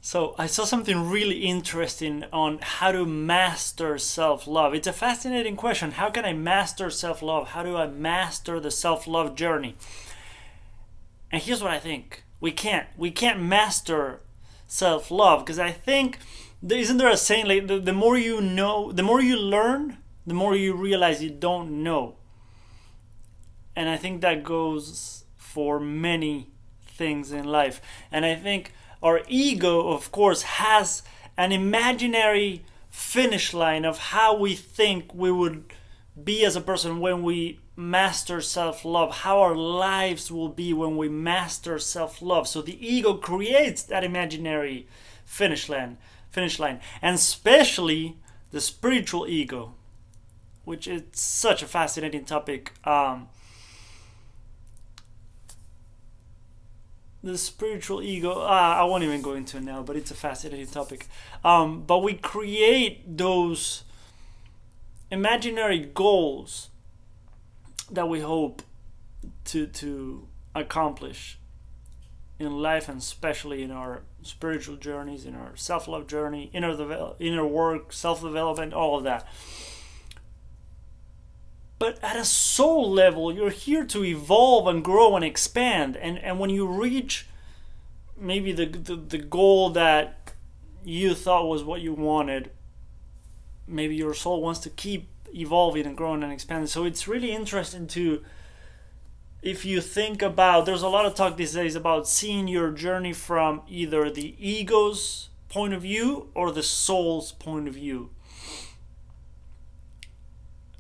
So I saw something really interesting on how to master self-love. It's a fascinating question. How can I master self-love? How do I master the self-love journey? And here's what I think. We can't master self-love because I think isn't there a saying like the more you know, the more you learn, the more you realize you don't know. And I think that goes for many things in life. And I think our ego, of course, has an imaginary finish line of how we think we would be as a person when we master self love, how our lives will be when we master self love. So the ego creates that imaginary finish line, and especially the spiritual ego, which is such a fascinating topic. The spiritual ego, I won't even go into it now, but it's a fascinating topic. But we create those imaginary goals that we hope to accomplish in life, and especially in our spiritual journeys, in our self-love journey, inner work, self-development, all of that. But at a soul level, you're here to evolve and grow and expand. And when you reach maybe the goal that you thought was what you wanted, maybe your soul wants to keep evolving and growing and expanding. So it's really interesting to, if you think about, there's a lot of talk these days about seeing your journey from either the ego's point of view or the soul's point of view.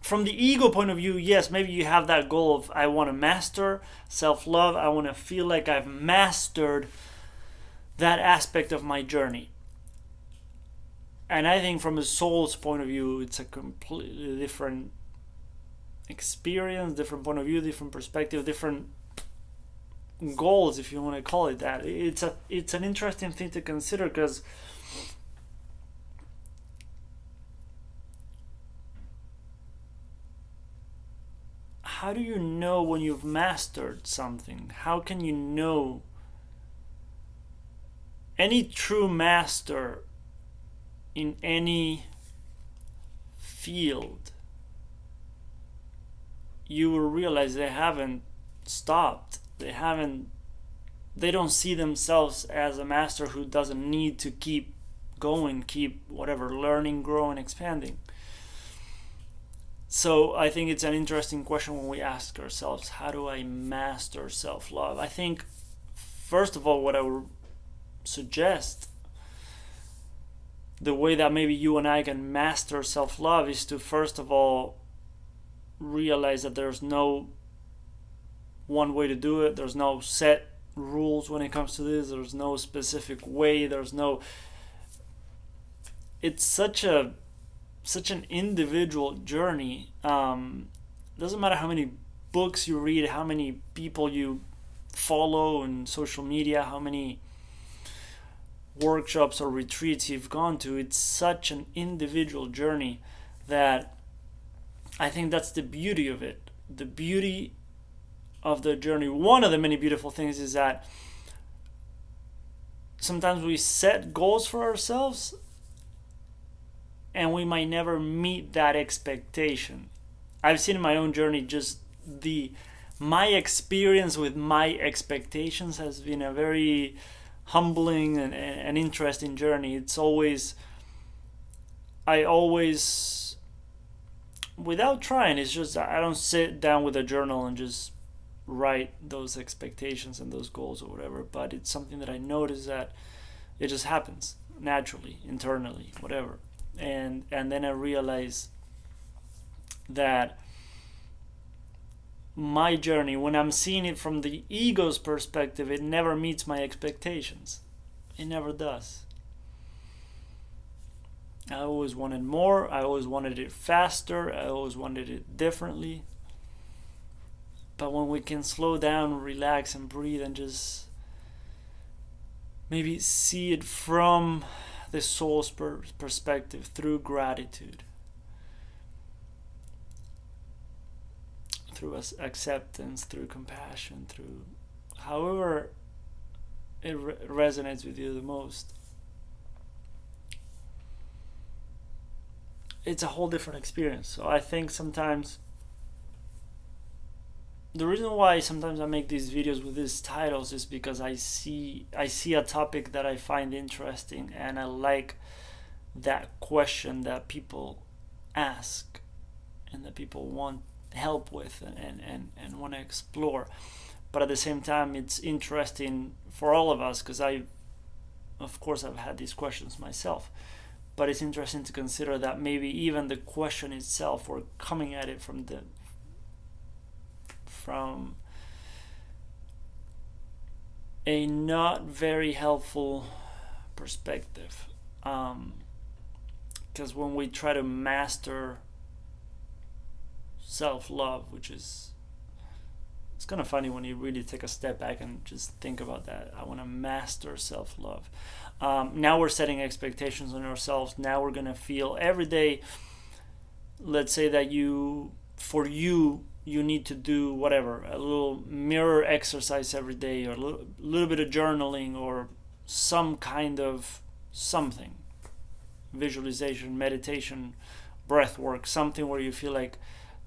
From the ego point of view, yes, maybe you have that goal of I want to master self-love. I want to feel like I've mastered that aspect of my journey. And I think from a soul's point of view, it's a completely different experience, different point of view, different perspective, different goals, if you want to call it that. It's an interesting thing to consider because how do you know when you've mastered something? How can you know? Any true master in any field, you will realize they haven't stopped. They don't see themselves as a master who doesn't need to keep going, keep whatever, learning, growing, expanding. So I think it's an interesting question when we ask ourselves, how do I master self-love? I think, first of all, what I would suggest, the way that maybe you and I can master self-love, is to first of all realize that there's no one way to do it. There's no set rules when it comes to this. There's no specific way. It's such an individual journey. Doesn't matter how many books you read, how many people you follow on social media, how many workshops or retreats you've gone to. It's such an individual journey that I think that's the beauty of it. The beauty of the journey, one of the many beautiful things, is that sometimes we set goals for ourselves and we might never meet that expectation. I've seen in my own journey just my experience with my expectations has been a very humbling and interesting journey. I always, without trying, it's just I don't sit down with a journal and just write those expectations and those goals or whatever, but it's something that I notice that it just happens naturally, internally, whatever. And then I realize that my journey, when I'm seeing it from the ego's perspective, it never meets my expectations. It never does. I always wanted more. I always wanted it faster. I always wanted it differently. But when we can slow down, relax, and breathe, and just maybe see it from the soul's perspective through gratitude, through acceptance, through compassion, through however it resonates with you the most, it's a whole different experience. So I think sometimes the reason why sometimes I make these videos with these titles is because I see a topic that I find interesting, and I like that question that people ask and that people want help with and want to explore. But at the same time, it's interesting for all of us, because of course I've had these questions myself, but it's interesting to consider that maybe even the question itself, we're coming at it from a not very helpful perspective, because when we try to master self-love, which is, it's kind of funny when you really take a step back and just think about that. I want to master self-love. Now we're setting expectations on ourselves. Now we're going to feel every day, let's say that you need to do whatever, a little mirror exercise every day, or a little bit of journaling, or some kind of something, visualization, meditation, breath work, something where you feel like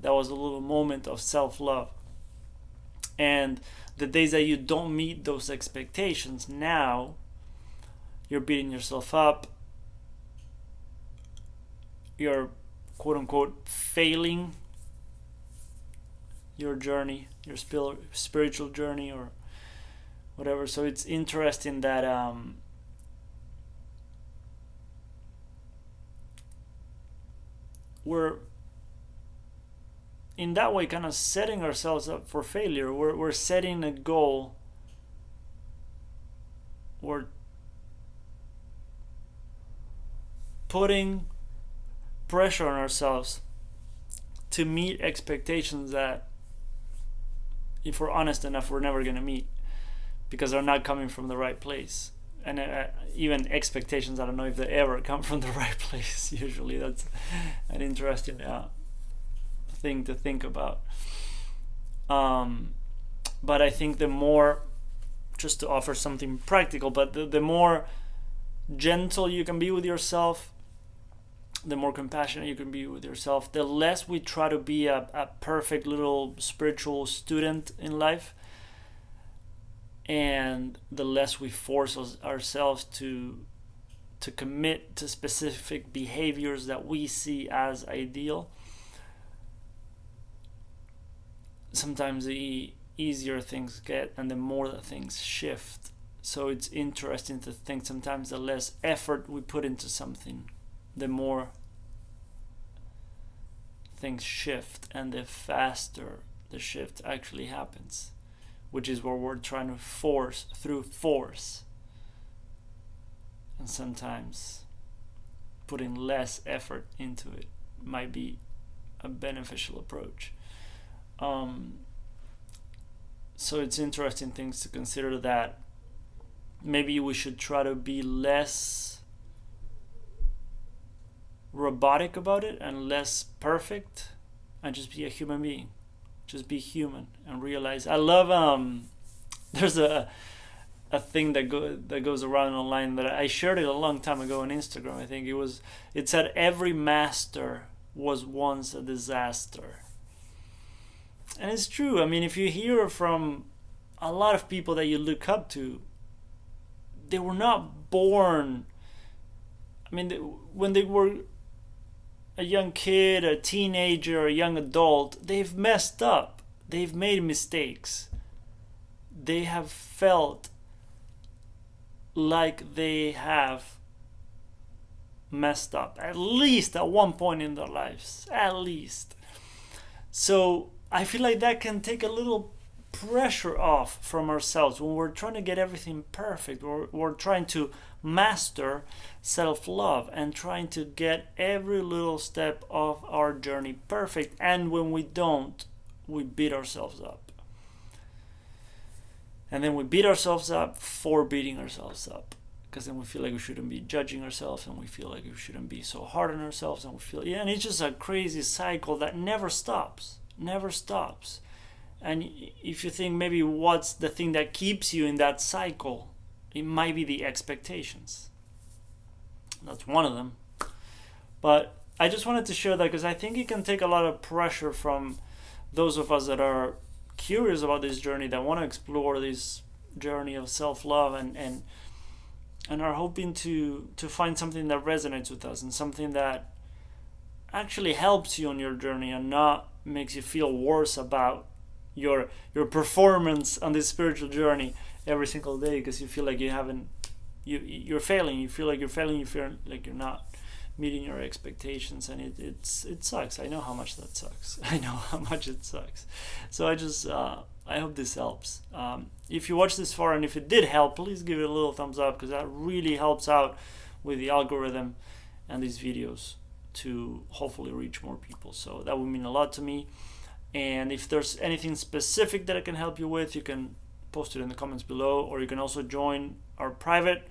that was a little moment of self-love. And the days that you don't meet those expectations, now you're beating yourself up, you're quote unquote failing your journey, your spiritual journey, or whatever. So it's interesting that we're in that way kind of setting ourselves up for failure. We're setting a goal, we're putting pressure on ourselves to meet expectations that, if we're honest enough, we're never going to meet, because they're not coming from the right place. And even expectations, I don't know if they ever come from the right place. Usually that's an interesting thing to think about. But I think the more, just to offer something practical, but the more gentle you can be with yourself, the more compassionate you can be with yourself, the less we try to be a perfect little spiritual student in life, and the less we force ourselves to commit to specific behaviors that we see as ideal. Sometimes the easier things get, and the more that things shift. So it's interesting to think sometimes the less effort we put into something, the more things shift, and the faster the shift actually happens, which is what we're trying to force through force. And sometimes putting less effort into it might be a beneficial approach. So it's interesting things to consider, that maybe we should try to be less robotic about it and less perfect, and just be a human being, just be human, and realize. I love there's a thing that goes around online that I shared it a long time ago on Instagram. I think it said every master was once a disaster. And it's true. I mean, if you hear from a lot of people that you look up to, they were not born, I mean, when they were a young kid, a teenager, a young adult, they've messed up. They've made mistakes. They have felt like they have messed up, at least at one point in their lives, at least. So I feel like that can take a little pressure off from ourselves when we're trying to get everything perfect. We're trying to master self-love and trying to get every little step of our journey perfect. And when we don't, we beat ourselves up. And then we beat ourselves up for beating ourselves up, because then we feel like we shouldn't be judging ourselves, and we feel like we shouldn't be so hard on ourselves, and we feel, and it's just a crazy cycle that never stops. And if you think maybe what's the thing that keeps you in that cycle, it might be the expectations. That's one of them. But I just wanted to share that because I think it can take a lot of pressure from those of us that are curious about this journey, that want to explore this journey of self-love, and are hoping to find something that resonates with us and something that actually helps you on your journey and not makes you feel worse about your performance on this spiritual journey every single day because you feel like you're failing. You feel like you're failing. You feel like you're not meeting your expectations, and it sucks. I know how much that sucks. I know how much it sucks. So I hope this helps. If you watched this far and if it did help, please give it a little thumbs up because that really helps out with the algorithm and these videos to hopefully reach more people. So that would mean a lot to me. And if there's anything specific that I can help you with, you can post it in the comments below, or you can also join our private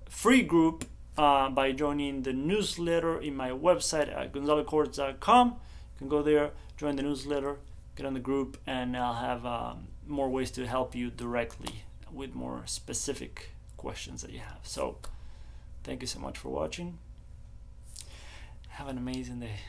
free group by joining the newsletter in my website at gonzalocords.com. You can go there, join the newsletter, get on the group, and I'll have more ways to help you directly with more specific questions that you have. So thank you so much for watching. Have an amazing day.